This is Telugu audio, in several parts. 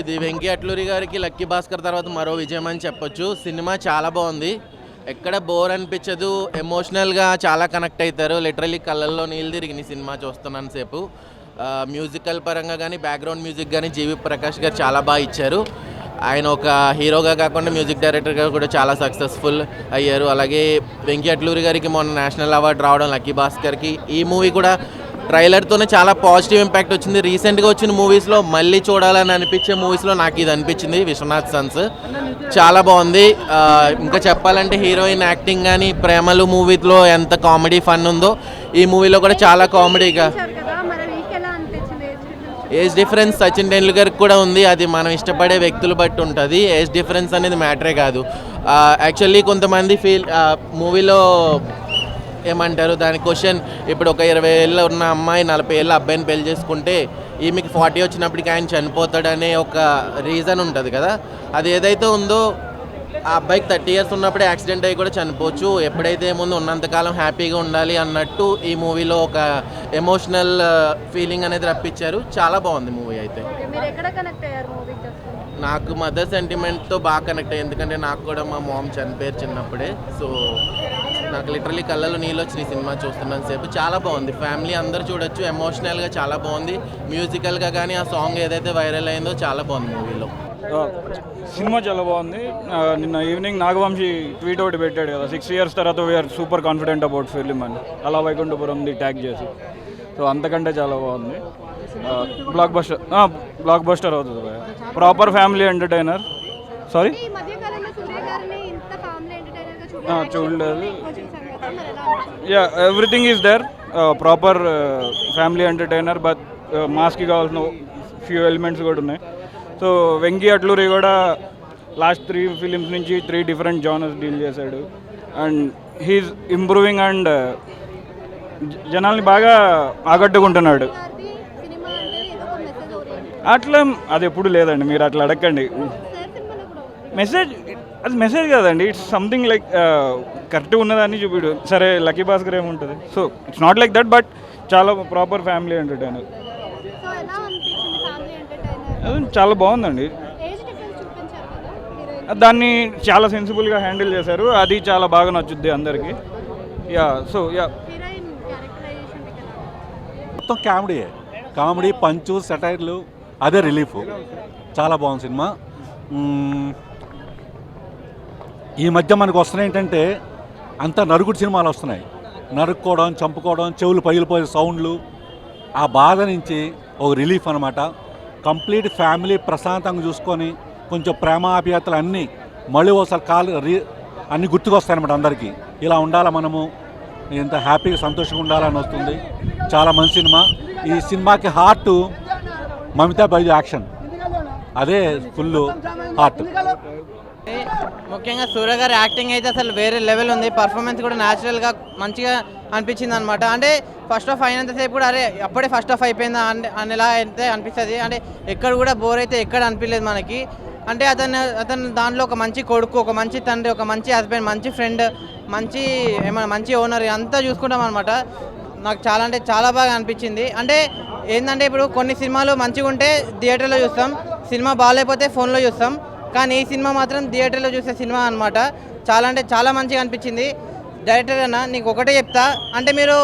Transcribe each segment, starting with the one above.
ఇది వెంకీ అట్లూరి గారికి లక్కీ భాస్కర్ తర్వాత మరో విజయం అని చెప్పొచ్చు. సినిమా చాలా బాగుంది, ఎక్కడ బోర్ అనిపించదు, ఎమోషనల్గా చాలా కనెక్ట్ అవుతారు. లిటరలీ కళ్ళల్లో నీళ్ళు తిరిగిన సినిమా చూస్తున్నాను సేపు. మ్యూజికల్ పరంగా కానీ బ్యాక్గ్రౌండ్ మ్యూజిక్ కానీ జీవి ప్రకాష్ గారు చాలా బాగా ఇచ్చారు. ఆయన ఒక హీరోగా కాకుండా మ్యూజిక్ డైరెక్టర్గా కూడా చాలా సక్సెస్ఫుల్ అయ్యారు. అలాగే వెంకీ అట్లూరి గారికి మొన్న నేషనల్ అవార్డు రావడం, లక్కీ భాస్కర్కి ఈ మూవీ కూడా ట్రైలర్తోనే చాలా పాజిటివ్ ఇంపాక్ట్ వచ్చింది. రీసెంట్గా వచ్చిన మూవీస్లో మళ్ళీ చూడాలని అనిపించే మూవీస్లో నాకు ఇది అనిపించింది. విశ్వనాథ్ సన్స్ చాలా బాగుంది. ఇంకా చెప్పాలంటే హీరోయిన్ యాక్టింగ్ కానీ ప్రేమలు మూవీలో ఎంత కామెడీ ఫన్ ఉందో ఈ మూవీలో కూడా చాలా కామెడీగా. ఏజ్ డిఫరెన్స్ సచిన్ టెండూల్కర్ కూడా ఉంది, అది మనం ఇష్టపడే వ్యక్తులు బట్టి ఉంటుంది. ఏజ్ డిఫరెన్స్ అనేది మ్యాటరే కాదు. యాక్చువల్లీ కొంతమంది మూవీలో ఏమంటారు దాని క్వశ్చన్, ఇప్పుడు ఒక 20 ఏళ్ళు ఉన్న అమ్మాయి 40 ఏళ్ళ అబ్బాయిని పెళ్లి చేసుకుంటే ఈమెకి 40 వచ్చినప్పటికి ఆయన చనిపోతాడనే ఒక రీజన్ ఉంటుంది కదా. అది ఏదైతే ఉందో ఆ అబ్బాయికి 30 ఇయర్స్ ఉన్నప్పుడే యాక్సిడెంట్ అయ్యి కూడా చనిపోవచ్చు. ఎప్పుడైతే ఏముందో ఉన్నంతకాలం హ్యాపీగా ఉండాలి అన్నట్టు ఈ మూవీలో ఒక ఎమోషనల్ ఫీలింగ్ అనేది రప్పించారు. చాలా బాగుంది మూవీ. అయితే నాకు మదర్ సెంటిమెంట్తో బాగా కనెక్ట్ అయ్యి, ఎందుకంటే నాకు కూడా మా మామ్ చనిపోయారు చిన్నప్పుడే. సో నాకు లిటరలీ కళ్ళలో నీళ్ళు వచ్చిన సినిమా చూస్తున్నాను సేపు. చాలా బాగుంది, ఫ్యామిలీ అందరూ చూడొచ్చు. ఎమోషనల్గా చాలా బాగుంది, మ్యూజికల్గా కానీ ఆ సాంగ్ ఏదైతే వైరల్ అయిందో చాలా బాగుంది మూవీలో. సినిమా చాలా బాగుంది. నిన్న ఈవినింగ్ నాగవంశీ ట్వీట్ ఒకటి పెట్టాడు కదా, 6 years తర్వాత we are super confident about film అని, అలా వైకుంఠపురంది ట్యాగ్ చేసి. సో అంతకంటే చాలా బాగుంది. బ్లాక్ బస్టర్ అవుతుంది, ప్రాపర్ ఫ్యామిలీ ఎంటర్టైనర్. సారీ చూడలేదు. Yeah, everything is there, proper family entertainer, but మాస్కి కావాల్సిన ఫ్యూ ఎలిమెంట్స్ కూడా ఉన్నాయి. సో వెంకీ అట్లూరి కూడా లాస్ట్ 3 ఫిలిమ్స్ నుంచి 3 డిఫరెంట్ జానర్స్ డీల్ చేశాడు. అండ్ హీఈస్ ఇంప్రూవింగ్ అండ్ జనాల్ని బాగా ఆకట్టుకుంటున్నాడు. అట్లా అది ఎప్పుడు లేదండి, మీరు అట్లా అడగండి. అది మెసేజ్ కాదండి, ఇట్స్ సంథింగ్ లైక్ కరెక్ట్గా ఉన్నదాన్ని చూపిడు. సరే లక్కీ భాస్కర్ ఏముంటుంది, so it's not like that, but చాలా ప్రాపర్ ఫ్యామిలీ ఎంటర్టైనర్. చాలా బాగుందండి, దాన్ని చాలా సెన్సిబుల్గా హ్యాండిల్ చేశారు, అది చాలా బాగా నచ్చుద్ది అందరికీ. యా, సో యా, మొత్తం కామెడీ పంచు సెటైర్లు, అదే రిలీఫ్. చాలా బాగుంది సినిమా. ఈ మధ్య మనకు వస్తున్నాయి ఏంటంటే అంతా నరుకుడు సినిమాలు వస్తున్నాయి. నరుక్కోవడం, చంపుకోవడం, చెవులు పగిలిపోయే సౌండ్లు, ఆ బాధ నుంచి ఒక రిలీఫ్ అనమాట. కంప్లీట్ ఫ్యామిలీ ప్రశాంతంగా చూసుకొని కొంచెం ప్రేమాభియతలు అన్నీ మళ్ళీ ఒకసారి అన్నీ గుర్తుకొస్తాయన్నమాట అందరికీ. ఇలా ఉండాలా, మనము ఇంత హ్యాపీగా సంతోషంగా ఉండాలని వస్తుంది. చాలా మంచి సినిమా. ఈ సినిమాకి హార్ట్ మమితా బైజు యాక్షన్, అదే ఫుల్ హార్ట్. ముఖ్యంగా సూర్య గారి యాక్టింగ్ అయితే అసలు వేరే లెవెల్ ఉంది. పర్ఫార్మెన్స్ కూడా న్యాచురల్గా మంచిగా అనిపించింది అనమాట. అంటే ఫస్ట్ హాఫ్ అయినంతసేపు కూడా అరే అప్పుడే ఫస్ట్ హాఫ్ అయిపోయిందా అనేలా అయితే అనిపిస్తుంది. అంటే ఎక్కడ కూడా బోర్ అయితే ఎక్కడ అనిపించలేదు మనకి. అంటే అతను దాంట్లో ఒక మంచి కొడుకు, ఒక మంచి తండ్రి, ఒక మంచి హస్బెండ్, మంచి ఫ్రెండ్, మంచి ఓనర్ అంతా చూసుకుంటాం అనమాట. నాకు చాలా అంటే చాలా బాగా అనిపించింది. అంటే ఏంటంటే ఇప్పుడు కొన్ని సినిమాలు మంచిగా ఉంటే థియేటర్లో చూస్తాం, సినిమా బాగాలేకపోతే ఫోన్లో చూస్తాం. కానీ ఈ సినిమా మాత్రం థియేటర్లో చూసే సినిమా అనమాట. చాలా అంటే చాలా మంచిగా అనిపించింది. డైరెక్టర్ అన్న నీకు ఒకటే చెప్తా, అంటే మీరు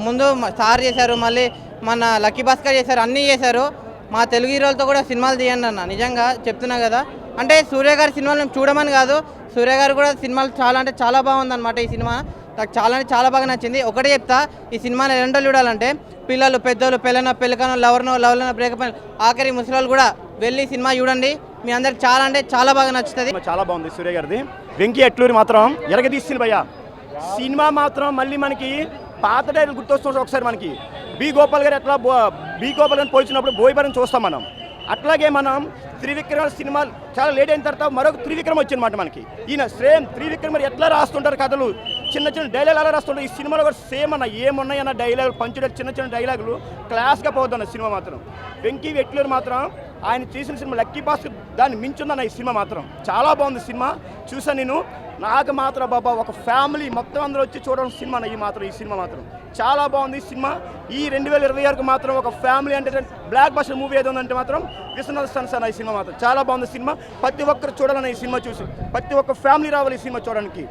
ముందు సార్ చేశారు, మళ్ళీ మన లక్కీ భాస్కర్ చేశారు, అన్నీ చేశారు. మా తెలుగు హీరోలతో కూడా సినిమాలు తీయండి అన్న, నిజంగా చెప్తున్నా కదా. అంటే సూర్య గారి సినిమాలు మేము చూడమని కాదు, సూర్య గారు కూడా సినిమాలు చాలా అంటే చాలా బాగుందన్నమాట. ఈ సినిమా నాకు చాలా అంటే చాలా బాగా నచ్చింది. ఒకటే చెప్తా, ఈ సినిమాని ఎలాంటి చూడాలంటే పిల్లలు, పెద్దలు, పెళ్ళకనో లవర్నో బ్రేకప్ ఆఖరి ముసలి కూడా వెళ్ళి సినిమా చూడండి. మీ అందరికి చాలా అంటే చాలా బాగా నచ్చుతుంది. చాలా బాగుంది సూర్య గారిది. వెంకీ అట్లూరి మాత్రం ఎరగదీస్తుంది భయ్యా. సినిమా మాత్రం మళ్ళీ మనకి పాత డైలు గుర్తొస్తుంటారు. ఒకసారి మనకి బి గోపాల్ గారు ఎట్లా బి గోపాల్ గారిని పోల్చినప్పుడు బోయబరం చూస్తాం మనం. అట్లాగే మనం త్రివిక్రమ సినిమా చాలా లేట్ అయిన తర్వాత మరొక త్రివిక్రమ వచ్చిందన్నమాట మనకి. ఈయన సేమ్ త్రివిక్రమ ఎట్లా రాస్తుంటారు కథలు, చిన్న చిన్న డైలాగ్ అలా రాస్తుంటారు. ఈ సినిమాలో కూడా సేమ్ అన్న ఏమున్నాయన్న డైలాగులు, పంచుడే చిన్న చిన్న డైలాగులు క్లాస్గా పోతున్న సినిమా మాత్రం. వెంకీ అట్లూరి మాత్రం ఆయన చేసిన సినిమా లక్కీ భాస్కర్ దాన్ని మించుందన్న ఈ సినిమా మాత్రం. చాలా బాగుంది సినిమా. చూసాను నేను. నాకు మాత్రం బాబా ఒక ఫ్యామిలీ మొత్తం అందరూ వచ్చి చూడడం సినిమా ఈ సినిమా మాత్రం చాలా బాగుంది. సినిమా ఈ 2026కు మాత్రం ఒక ఫ్యామిలీ అంటే బ్లాక్ బస్టర్ మూవీ ఏదో ఉందంటే మాత్రం విశ్వనాథ్ సన్స్ అన్న ఈ సినిమా మాత్రం చాలా బాగుంది. సినిమా ప్రతి ఒక్కరు చూడాలన్న ఈ సినిమా చూసి ప్రతి ఒక్క ఫ్యామిలీ రావాలి ఈ సినిమా చూడడానికి.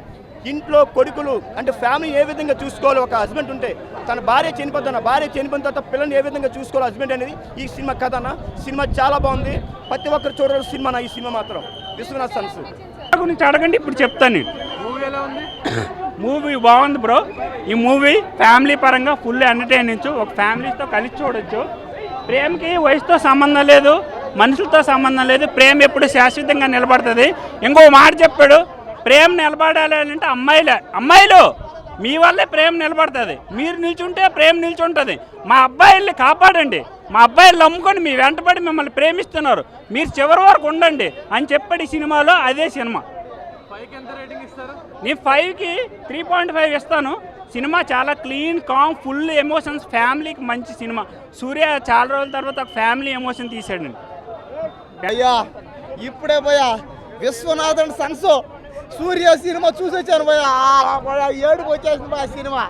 ఇంట్లో కొడుకులు అంటే ఫ్యామిలీ ఏ విధంగా చూసుకోవాలి, ఒక హస్బెండ్ ఉంటే తన భార్య చనిపోతున్న తర్వాత పిల్లల్ని ఏ విధంగా చూసుకోవాలి హస్బెండ్ అనేది ఈ సినిమా కథ అన్న. సినిమా చాలా బాగుంది. ప్రతి ఒక్కరు చూడాలి సినిమా ఈ సినిమా మాత్రం విశ్వనాథ్ సన్స్ గురించి అడగండి, ఇప్పుడు చెప్తాను నేను. మూవీ బాగుంది బ్రో. ఈ మూవీ ఫ్యామిలీ పరంగా ఫుల్ ఎంటర్టైనించు, ఒక ఫ్యామిలీతో కలిసి చూడొచ్చు. ప్రేమకి వయసుతో సంబంధం లేదు, మనుషులతో సంబంధం లేదు. ప్రేమ ఎప్పుడు శాశ్వతంగా నిలబడుతుంది. ఇంకో మాట చెప్పాడు, ప్రేమ నిలబడాలి అంటే అమ్మాయిలు మీ వల్లే ప్రేమ నిలబడుతుంది. మీరు నిల్చుంటే ప్రేమ నిల్చుంటుంది. మా అబ్బాయిల్ని కాపాడండి, మా అబ్బాయిలు నమ్ముకొని మీ వెంటబడి మిమ్మల్ని ప్రేమిస్తున్నారు, మీరు చివరి వరకు ఉండండి అని చెప్పాడు ఈ సినిమాలో. అదే సినిమా. నేను 5కి 3.5 ఇస్తాను. సినిమా చాలా క్లీన్, కామ్, ఫుల్ ఎమోషన్స్, ఫ్యామిలీకి మంచి సినిమా. సూర్య చాలా రోజుల తర్వాత ఒక ఫ్యామిలీ ఎమోషన్ తీసాడు. అయ్యా ఇప్పుడే పోయా విశ్వనాథన్ సన్స్ సూర్య సినిమా చూసి వచ్చాను పోయా. ఏడుపు వచ్చేసింది పోయా.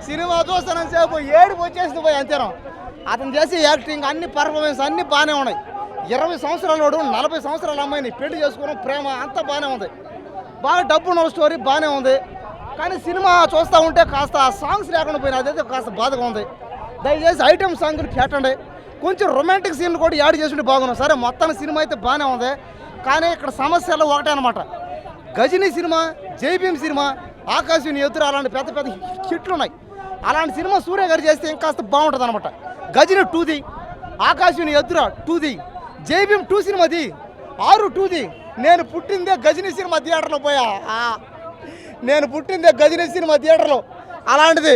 సినిమా చూస్తానని సేపు ఏడుపు వచ్చేసింది పోయా. అంతేనా అతను చేసే యాక్టింగ్ అన్ని పర్ఫార్మెన్స్ అన్నీ బాగానే ఉన్నాయి. 20 సంవత్సరాల వాడు 40 సంవత్సరాల అమ్మాయిని పెళ్లి చేసుకోవడం, ప్రేమ అంతా బాగానే ఉంది. బాగా డబ్బు ఉన్న స్టోరీ బాగానే ఉంది. కానీ సినిమా చూస్తూ ఉంటే కాస్త సాంగ్స్ లేకుండా పోయినా అదైతే కాస్త బాధగా ఉంది. దయచేసి ఐటమ్ సాంగ్లు పెట్టండి. కొంచెం రొమాంటిక్ సీన్లు కూడా యాడ్ చేసి బాగున్నాయి. సరే మొత్తానికి సినిమా అయితే బాగానే ఉంది. కానీ ఇక్కడ సమస్యలు ఒకటే అనమాట. గజనీ సినిమా, జై భీమ్ సినిమా, ఆకాశుని ఎదురు అలాంటి పెద్ద పెద్ద హిట్లు ఉన్నాయి. అలాంటి సినిమా సూర్య గారు చేస్తే ఇంకాస్త బాగుంటుంది అనమాట. గజనీ 2ది, ఆకాశుని ఎదురు 2ది, జై భీమ్ 2 సినిమాది, 6 2ది. నేను పుట్టిందే గజనీ సినిమా థియేటర్లో పోయా. నేను పుట్టిందే గజనీ సినిమా థియేటర్లో. అలాంటిది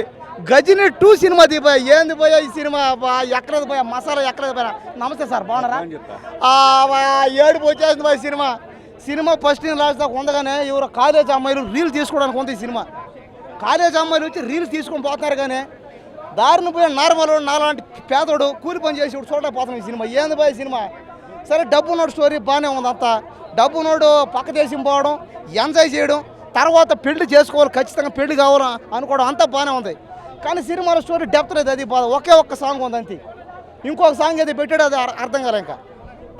గజనీ 2 సినిమాది పోయా. ఏంది పోయా ఈ సినిమా ఎక్కలేదు పోయా, మసాలా ఎక్కలేదు పోయా. నమస్తే సార్, బాగున్నారా? ఏడుపు వచ్చేసింది పోయా. సినిమా ఫస్ట్ లాస్ట్ దాకా ఉండగానే ఎవరో కాలేజ్ అమ్మాయిలు రీల్ తీసుకోవడానికి ఉంది ఈ సినిమా. కాలేజ్ అమ్మాయిలు వచ్చి రీల్స్ తీసుకొని పోతున్నారు. కానీ దారిని పోయి నార్మల్ నాలాంటి పేదోడు కూలి పని చేసి చూడలేకపోతున్నాం ఈ సినిమా. ఏంది పోయి సినిమా. సరే డబ్బు ఉన్నోడు స్టోరీ బాగానే ఉంది. అంతా డబ్బు ఉన్నోడు పక్క దేశం పోవడం, ఎంజాయ్ చేయడం, తర్వాత పెళ్లి చేసుకోవాలి, ఖచ్చితంగా పెళ్లి కావాలి అనుకోవడం అంతా బాగానే ఉంది. కానీ సినిమాలో స్టోరీ డెప్త్ లేదు. అది బాధ. ఒకే ఒక్క సాంగ్ ఉంది అంతే. ఇంకొక సాంగ్ ఏది పెట్టాడు అది అర్థం కాలే. ఇంకా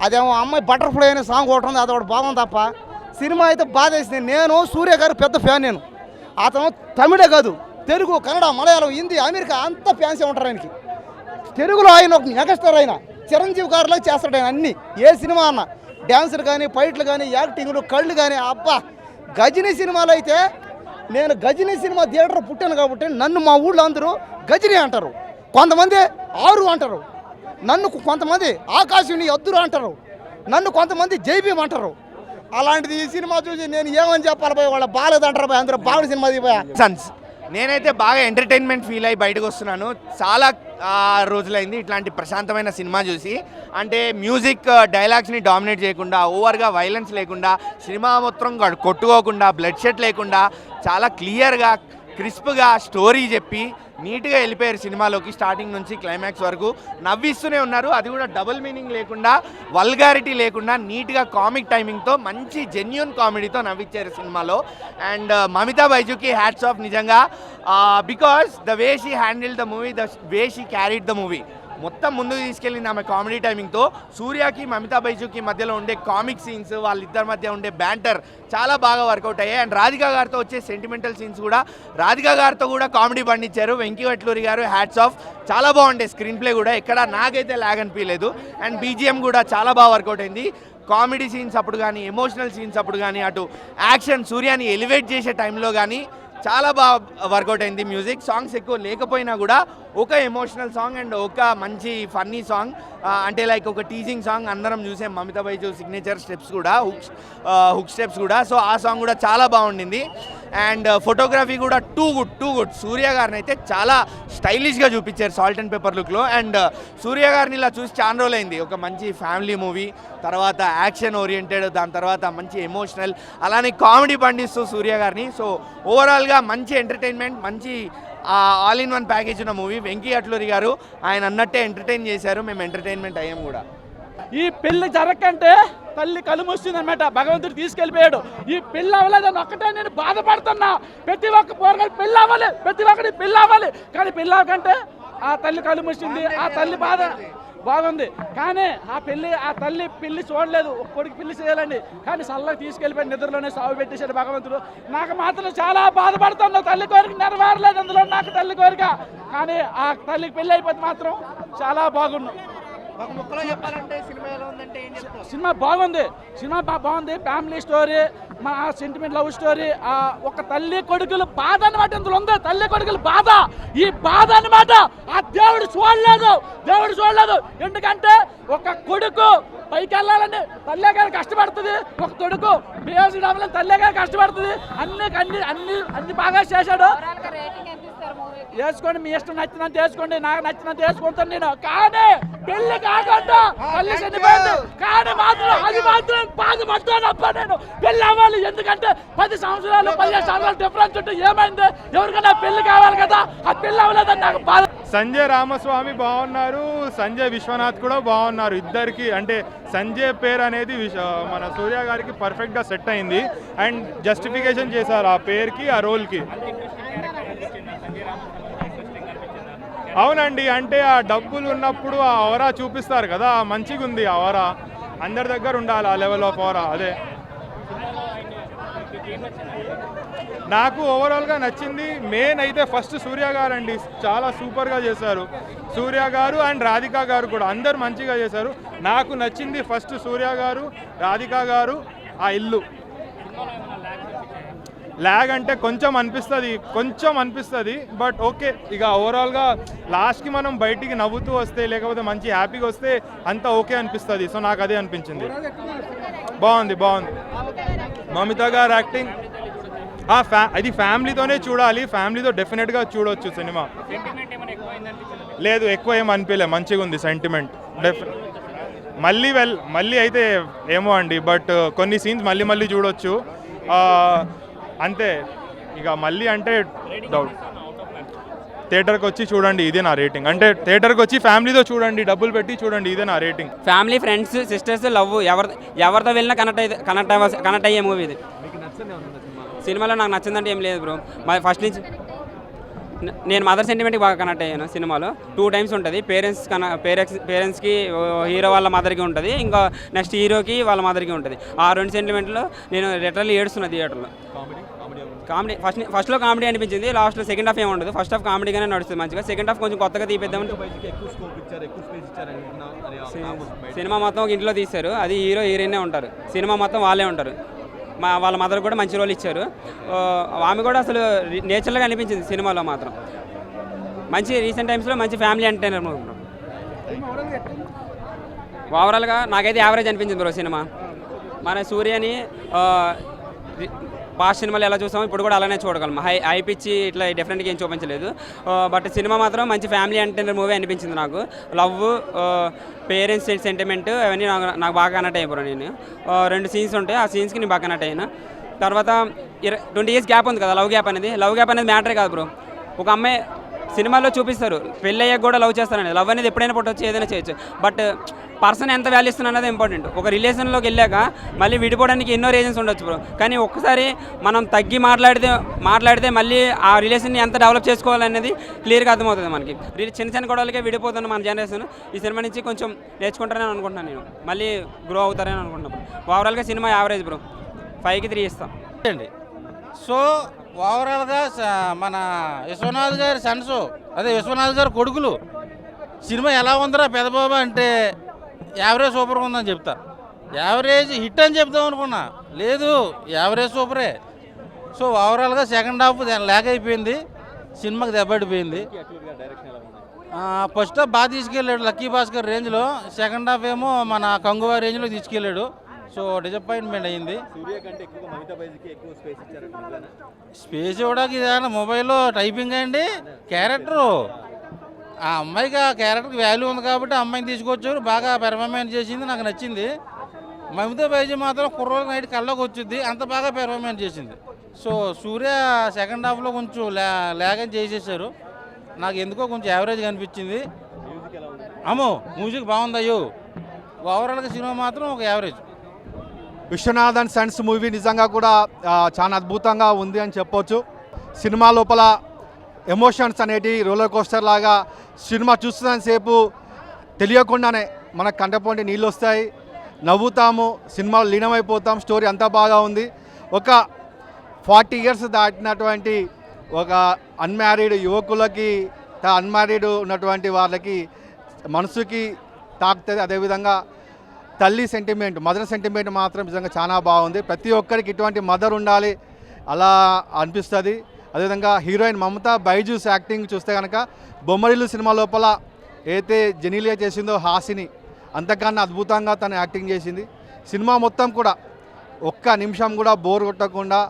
అదేమో అమ్మాయి బటర్ఫ్లై అనే సాంగ్ ఒకటి ఉంది, అది ఒకటి బాగుంది తప్ప సినిమా అయితే బాధ వేసింది. నేను సూర్య గారు పెద్ద ఫ్యాన్. నేను అతను తమిళే కాదు, తెలుగు, కన్నడ, మలయాళం, హిందీ, అమెరికా అంతా ఫ్యాన్సే ఉంటారు ఆయనకి. తెలుగులో ఆయన ఒక మెగాస్టార్. ఆయన చిరంజీవి గారిలో చేస్తాడు ఆయన అన్ని. ఏ సినిమా అన్న డ్యాన్సులు కానీ, ఫైట్లు కానీ, యాక్టింగ్లు, కళ్ళు కానీ. అబ్బా గజనీ సినిమాలో అయితే నేను గజనీ సినిమా థియేటర్ పుట్టాను కాబట్టి నన్ను మా ఊళ్ళో అందరూ గజనీ అంటారు, కొంతమంది 6 అంటారు, నన్ను కొంతమంది ఆకాశుని ఎద్దురు అంటారు, నన్ను కొంతమంది జై భీమ్ అంటారు. అలాంటిది ఈ సినిమా చూసి నేను ఏమని చెప్పాలి పోయి, వాళ్ళ బాగాలేదంటారు పోయి. అందరూ బాగా సినిమా పోయా. సన్స్ నేనైతే బాగా ఎంటర్టైన్మెంట్ ఫీల్ అయ్యి బయటకు వస్తున్నాను. చాలా రోజులైంది ఇట్లాంటి ప్రశాంతమైన సినిమా చూసి. అంటే మ్యూజిక్ డైలాగ్స్ని డామినేట్ చేయకుండా, ఓవర్గా వైలెన్స్ లేకుండా, సినిమా మొత్తం కొట్టుకోకుండా, బ్లడ్ షెట్ లేకుండా చాలా క్లియర్గా క్రిస్ప్గా స్టోరీ చెప్పి నీట్గా వెళ్ళిపోయారు సినిమాలోకి. స్టార్టింగ్ నుంచి క్లైమాక్స్ వరకు నవ్విస్తూనే ఉన్నారు. అది కూడా డబుల్ మీనింగ్ లేకుండా, వల్గారిటీ లేకుండా, నీట్గా కామిక్ టైమింగ్తో మంచి జెన్యూన్ కామెడీతో నవ్వించారు సినిమాలో. అండ్ మమితా బైజుకి హ్యాట్స్ ఆఫ్ నిజంగా. Because the way she handle the movie, the way she carried the movie, మొత్తం ముందుకు తీసుకెళ్ళింది ఆమె కామెడీ టైమింగ్తో. సూర్యకి మమితా బైజుకి మధ్యలో ఉండే కామిక్ సీన్స్, వాళ్ళిద్దరి మధ్య ఉండే బ్యాంటర్ చాలా బాగా వర్కౌట్ అయ్యాయి. అండ్ రాధికా గారితో వచ్చే సెంటిమెంటల్ సీన్స్ కూడా రాధికా గారితో కూడా కామెడీ పండించారు. వెంకీ అట్లూరి గారు హ్యాట్స్ ఆఫ్. చాలా బాగుండే స్క్రీన్ ప్లే కూడా, ఎక్కడ నాకైతే లాగ్ అనిపించలేదు. అండ్ బీజిఎం కూడా చాలా బాగా వర్కౌట్ అయింది. కామెడీ సీన్స్ అప్పుడు కానీ, ఎమోషనల్ సీన్స్ అప్పుడు కానీ, అటు యాక్షన్ సూర్యాని ఎలివేట్ చేసే టైంలో కానీ చాలా బాగా వర్కౌట్ అయింది. మ్యూజిక్ సాంగ్స్ ఎక్కువ లేకపోయినా కూడా ఒక ఎమోషనల్ సాంగ్ అండ్ ఒక మంచి ఫన్నీ సాంగ్, అంటే లైక్ ఒక టీజింగ్ సాంగ్ అందరం చూసాం. మమితా బైజు సిగ్నేచర్ స్టెప్స్ కూడా, హుక్ స్టెప్స్ కూడా. సో ఆ సాంగ్ కూడా చాలా బాగుండింది. అండ్ ఫోటోగ్రఫీ కూడా టూ గుడ్. సూర్య గారిని అయితే చాలా స్టైలిష్గా చూపించారు సాల్ట్ అండ్ పెప్పర్ లుక్లో. అండ్ సూర్య గారిని ఇలా చూసి చాలా రోజులైంది. ఒక మంచి ఫ్యామిలీ మూవీ, తర్వాత యాక్షన్ ఓరియంటెడ్, దాని తర్వాత మంచి ఎమోషనల్, అలానే కామెడీ పండిస్తూ సూర్య గారిని. సో ఓవరాల్గా మంచి ఎంటర్టైన్మెంట్, మంచి ఆల్ ఇన్ వన్ ప్యాకేజ్ ఉన్న మూవీ. వెంకీ అట్లూరి గారు ఆయన అన్నట్టే ఎంటర్టైన్ చేశారు. మేము ఎంటర్టైన్మెంట్ అయ్యాం కూడా. ఈ పెళ్లి జరగకంటే తల్లి కళ్ళు మూస్తుంది అనమాట, భగవంతుడు తీసుకెళ్ళిపోయాడు. ఈ పెళ్ళి అవ్వలేదని ఒక్కటే నేను బాధపడుతున్నా. ప్రతి ఒక్క పోరగాడు పెళ్ళి అవ్వాలి, ప్రతి ఒక్కటి పెళ్ళి అవ్వాలి, కానీ పెళ్ళి అవ్వకంటే ఆ తల్లి కళ్ళు మూసింది. ఆ తల్లి బాధ బాగుంది, కానీ ఆ తల్లి పెళ్లి చూడలేదు. ఒక కొడుకు పెళ్లి చేయాలండి, కానీ చల్లగా తీసుకెళ్ళిపోయి నిద్రలోనే సాగు పెట్టేశాడు భగవంతుడు. నాకు మాత్రం చాలా బాధపడుతున్నా. తల్లి కోరిక నెరవేరలేదు అందులో నాకు తల్లి కోరిక, కానీ ఆ తల్లికి పెళ్లి అయిపోతే మాత్రం చాలా బాగున్నాం. సినిమా బాగుంది, బాగుంది. ఫ్యామిలీ స్టోరీ, మా సెంటిమెంట్ లవ్ స్టోరీ. ఒక తల్లి కొడుకులు బాధ అనమాట ఇందులో ఉంది. తల్లి కొడుకులు బాధ, ఈ బాధ అనమాట ఆ దేవుడు చూడలేదు. ఎందుకంటే ఒక కొడుకు పైకి వెళ్ళాలని తల్లి గారు కష్టపడుతుంది, ఒక కొడుకు బిహేవ్ అవ్వాలని తల్లి గారు కష్టపడుతుంది. అన్ని బాగా చేశాడు. వేసుకోండి, మీ ఇష్టం నచ్చినంత వేసుకోండి, నాకు నచ్చినంత వేసుకుంటాను నేను. కానీ పెళ్లి కాకుండా తల్లి చనిపోయింది, కానీ అది మాత్రం బాధపడతాను అబ్బా నేను. పెళ్లి అవ్వాలి, ఎందుకంటే 10 సంవత్సరాలు 15 సంవత్సరాలు డిఫరెన్స్ ఉంటే ఏమైంది? ఎవరికైనా పెళ్లి కావాలి కదా, ఆ పెళ్లి అవ్వలేదని నాకు బాధ. సంజయ్ రామస్వామి బాగున్నారు, సంజయ్ విశ్వనాథ్ కూడా బాగున్నారు. ఇద్దరికి అంటే సంజయ్ పేరు అనేది మన సూర్య గారికి పర్ఫెక్ట్గా సెట్ అయింది అండ్ జస్టిఫికేషన్ చేశారు ఆ పేరుకి, ఆ రోల్కి. అవునండి, అంటే ఆ డబ్బులు ఉన్నప్పుడు ఆ ఓరా చూపిస్తారు కదా, మంచిగా ఉంది ఆ ఓరా. అందరి దగ్గర ఉండాలి ఆ లెవెల్ ఆఫ్ ఓరా. అదే నాకు ఓవరాల్గా నచ్చింది. మెయిన్ అయితే ఫస్ట్ సూర్య గారు అండి, చాలా సూపర్గా చేశారు సూర్య గారు అండ్ రాధిక గారు కూడా, అందరు మంచిగా చేశారు. నాకు నచ్చింది ఫస్ట్ సూర్య గారు, రాధిక గారు, ఆ ఇల్లు. ల్యాగ్ అంటే కొంచెం అనిపిస్తుంది, బట్ ఓకే. ఇక ఓవరాల్గా లాస్ట్కి మనం బయటికి నవ్వుతూ వస్తే, లేకపోతే మంచి హ్యాపీగా వస్తే అంతా ఓకే అనిపిస్తుంది. సో నాకు అదే అనిపించింది. బాగుంది. మమితా గారు యాక్టింగ్ అది ఫ్యామిలీతోనే చూడాలి, ఫ్యామిలీతో డెఫినెట్గా చూడొచ్చు సినిమా. లేదు, ఎక్కువ ఏం అనిపించలే, మంచిగా ఉంది సెంటిమెంట్. మళ్ళీ అయితే ఏమో అండి, బట్ కొన్ని సీన్స్ మళ్ళీ చూడొచ్చు అంతే. ఇక మళ్ళీ అంటే డౌట్. థియేటర్కి వచ్చి చూడండి, ఇదే నా రేటింగ్. అంటే థియేటర్కి వచ్చి ఫ్యామిలీతో చూడండి, డబ్బులు పెట్టి చూడండి, ఇదే నా rating. Family, friends, sisters, love ఎవరితో వెళ్ళినా కనెక్ట్ అయ్యే మూవీ ఇది. సినిమాలో నాకు నచ్చిందంటే ఏం లేదు బ్రో. ఫస్ట్ నుంచి నేను మదర్ సెంటిమెంట్కి బాగా కనెక్ట్ అయ్యాను. సినిమాలో 2 times ఉంటుంది. పేరెంట్స్కి హీరో వాళ్ళ మదర్కి ఉంటుంది, ఇంకా నెక్స్ట్ హీరోకి వాళ్ళ మదర్కి ఉంటుంది. ఆ 2 సెంటిమెంట్లో నేను లిటరల్లీ ఏడుస్తున్నా థియేటర్లో. కామెడీ ఫస్ట్లో కామెడీ అనిపించింది, లాస్ట్లో సెకండ్ హాఫ్ ఏమి ఉండదు. ఫస్ట్ హాఫ్ కామెడీగానే నడుస్తుంది మంచిగా, సెకండ్ హాఫ్ కొంచెం కొత్తగా తీపిద్దామని. సినిమా మొత్తం ఒక ఇంట్లో తీశారు, అది హీరో హీరోయినే ఉంటారు. సినిమా మొత్తం వాళ్ళే ఉంటారు. వాళ్ళ మదర్ కూడా మంచి రోల్ ఇచ్చారు. ఆమె కూడా అసలు నేచురల్గా అనిపించింది సినిమాలో మాత్రం. మంచి రీసెంట్ టైమ్స్లో మంచి ఫ్యామిలీ ఎంటర్టైనర్ మూవీ. ఓవరాల్గా నాకైతే యావరేజ్ అనిపించింది బ్రో సినిమా. మన సూర్యని పాస్ట్ సినిమాలు ఎలా చూసామో ఇప్పుడు కూడా అలానే చూడగలం. హైప్ ఇచ్చి ఇట్లా డిఫరెంట్గా ఏం చూపించలేదు. బట్ సినిమా మాత్రం మంచి ఫ్యామిలీ ఎంటర్టైనర్ మూవీ అనిపించింది నాకు. లవ్, పేరెంట్స్ సెంటిమెంట్ అవన్నీ నాకు బాగా కనెక్ట్ అయ్యాయి బ్రో. నేను 2 సీన్స్ ఉంటాయి, ఆ సీన్స్కి నేను బాగా కనెక్ట్ అయ్యాను. తర్వాత 20 years గ్యాప్ ఉంది కదా, లవ్ గ్యాప్ అనేది మ్యాటరే కాదు బ్రో. ఒక అమ్మాయి సినిమాలో చూపిస్తారు పెళ్ళి అయ్యాక కూడా లవ్ చేస్తారనేది. లవ్ అనేది ఎప్పుడైనా పుట్టవచ్చు, ఏదైనా చేయొచ్చు, బట్ పర్సన్ ఎంత వాల్యూ ఇస్తున్నా అనేది ఇంపార్టెంట్. ఒక రిలేషన్లోకి వెళ్ళాక మళ్ళీ విడిపోవడానికి ఎన్నో రీజన్స్ ఉండొచ్చు బ్రో, కానీ ఒక్కసారి మనం తగ్గి మాట్లాడితే మళ్ళీ ఆ రిలేషన్ని ఎంత డెవలప్ చేసుకోవాలనేది క్లియర్గా అర్థమవుతుంది మనకి. చిన్న గొడవలకే విడిపోతున్న మన జనరేషన్ ఈ సినిమా నుంచి కొంచెం నేర్చుకుంటారని అనుకుంటున్నాను నేను, మళ్ళీ గ్రో అవుతారని అనుకుంటున్నాను. ఓవరాల్గా సినిమా యావరేజ్ బ్రో, 5కి 3 ఇస్తాం అండి. సో ఓవరాల్గా మన విశ్వనాథ్ గారి సన్స్, అదే విశ్వనాథ్ గారి కొడుకులు సినిమా ఎలా ఉందిరా పెదబాబా అంటే యావరేజ్ సూపర్ ఉందని చెప్తా. యావరేజ్ హిట్ అని చెప్తాం అనుకున్నా, లేదు యావరేజ్ సూపరే. సో ఓవరాల్గా సెకండ్ హాఫ్ ల్యాగ్ అయిపోయింది, సినిమాకి దెబ్బడిపోయింది. ఫస్ట్ హాఫ్ బాగా తీసుకెళ్ళాడు లక్కీ భాస్కర్ రేంజ్లో, సెకండ్ హాఫ్ ఏమో మన కంగువా రేంజ్లో తీసుకెళ్ళాడు. సో డిసప్పాయింట్మెంట్ అయ్యింది. స్పేస్ ఇవ్వడానికి ఇదేనా మొబైల్లో టైపింగ్ అండి, క్యారెక్టరు ఆ అమ్మాయికి ఆ క్యారెక్టర్కి వాల్యూ ఉంది కాబట్టి అమ్మాయిని తీసుకొచ్చారు, బాగా పెర్ఫార్మెన్స్ చేసింది, నాకు నచ్చింది. మమితా బైజీ మాత్రం కుర్రోళ్ళకి నైట్ కళ్ళకి వచ్చింది, అంత బాగా పెర్ఫార్మెన్స్ చేసింది. సో సూర్య సెకండ్ హాఫ్లో కొంచెం ల్యాగ్ చేసేసారు, నాకు ఎందుకో కొంచెం యావరేజ్గా అనిపించింది. అమ్మో మ్యూజిక్ బాగుంది, అయ్యో ఓవరాల్గా సినిమా మాత్రం ఒక యావరేజ్. విశ్వనాథన్ సన్స్ మూవీ నిజంగా కూడా చాలా అద్భుతంగా ఉంది అని చెప్పొచ్చు. సినిమా లోపల ఎమోషన్స్ అనేటి రోలర్ కోస్టర్ లాగా సినిమా చూస్తున్నంతసేపు తెలియకుండానే మనకు కంటపోంటి నీళ్ళు వస్తాయి, నవ్వుతాము, సినిమాలో లీనమైపోతాం. స్టోరీ అంతా బాగా ఉంది. ఒక 40 years దాటినటువంటి ఒక అన్మ్యారీడ్ యువకులకి, అన్మ్యారీడ్ ఉన్నటువంటి వాళ్ళకి మనసుకి తాకుతుంది. అదేవిధంగా తల్లి సెంటిమెంట్, మదర్ సెంటిమెంట్ మాత్రం నిజంగా చాలా బాగుంది. ప్రతి ఒక్కరికి ఇటువంటి మదర్ ఉండాలి అలా అనిపిస్తుంది. అదేవిధంగా హీరోయిన్ మమతా బైజూస్ యాక్టింగ్ చూస్తే కనుక బొమ్మరిల్లు సినిమా లోపల అయితే జెనీలియా చేసిందో హాసిని అంతకన్నా అద్భుతంగా తను యాక్టింగ్ చేసింది. సినిమా మొత్తం కూడా ఒక్క నిమిషం కూడా బోర్ కొట్టకుండా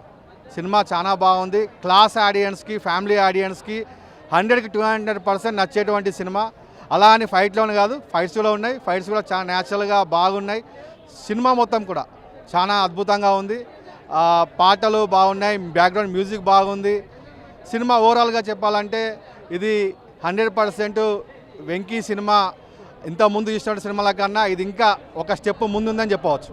సినిమా చాలా బాగుంది. క్లాస్ ఆడియన్స్కి, ఫ్యామిలీ ఆడియన్స్కి 100కి 200% నచ్చేటువంటి సినిమా. అలా అని ఫైట్లోనే కాదు, ఫైట్స్ కూడా ఉన్నాయి. ఫైట్స్ కూడా చాలా న్యాచురల్గా బాగున్నాయి. సినిమా మొత్తం కూడా చాలా అద్భుతంగా ఉంది. పాటలు బాగున్నాయి, బ్యాక్గ్రౌండ్ మ్యూజిక్ బాగుంది. సినిమా ఓవరాల్గా చెప్పాలంటే ఇది 100% వెంకీ సినిమా ఇంతకుముందు ఇష్టమైన సినిమాల కన్నా ఇది ఇంకా ఒక స్టెప్ ముందుందని చెప్పవచ్చు.